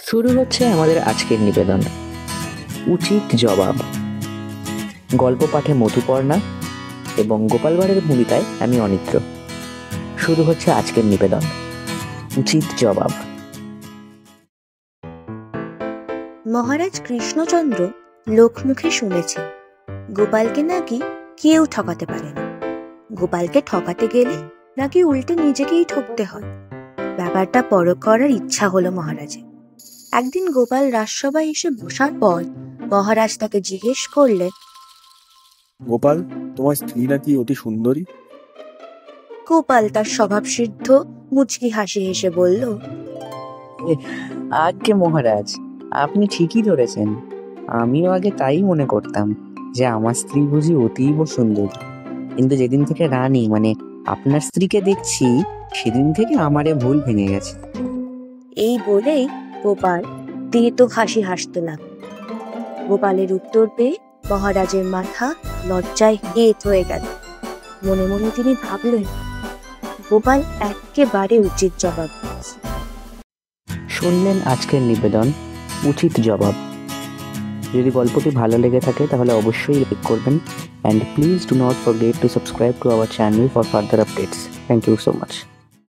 শুরু হচ্ছে আমাদের আজকের নিবেদন, উচিত জবাব। গল্প পাঠে মধুপর্ণা এবং গোপাল ভাঁড়ের ভূমিকায় আমি অনিত্র। শুরু হচ্ছে আজকের নিবেদন, উচিত জবাব। মহারাজ কৃষ্ণচন্দ্র লোকমুখে শুনেছেন গোপালকে নাকি কেউ ঠকাতে পারে না। গোপালকে ঠকাতে গেলে নাকি উল্টে নিজেকেই ঠকতে হয়। ব্যাপারটা পরখ করার ইচ্ছা হলো মহারাজের। একদিন গোপাল রাজসভায় এসে বসার পর মহারাজ তাকে জিজ্ঞেস করলেন, গোপাল, তোমার স্ত্রী নাকি অতি সুন্দরী? গোপাল তার স্বভাব সিদ্ধ মুচকি হাসি হেসে বলল, আজ্ঞে মহারাজ, আপনি ঠিকই ধরেছেন। আমিও আগে তাই মনে করতাম যে আমার স্ত্রী বুঝি অতীব সুন্দরী, কিন্তু যেদিন থেকে রানী মানে আপনার স্ত্রীকে দেখছি সেদিন থেকে আমারে ভুল ভেঙে গেছে। এই বলেই গোপাল তেতো হাসি হাসতে লাগল। গোপালের উত্তর পেয়ে মহারাজের মাথা লজ্জায় হেঁট হয়ে গেল। মনে মনে তিনি ভাবলেন, গোপাল একেবারে উচিত জবাব দিয়েছে। শুনলেন আজকের নিবেদন, উচিত জবাব। যদি গল্পটি ভালো লেগে থাকে তাহলে অবশ্যই লাইক করবেন, and please do not forget to subscribe to our channel for further updates. Thank you so much.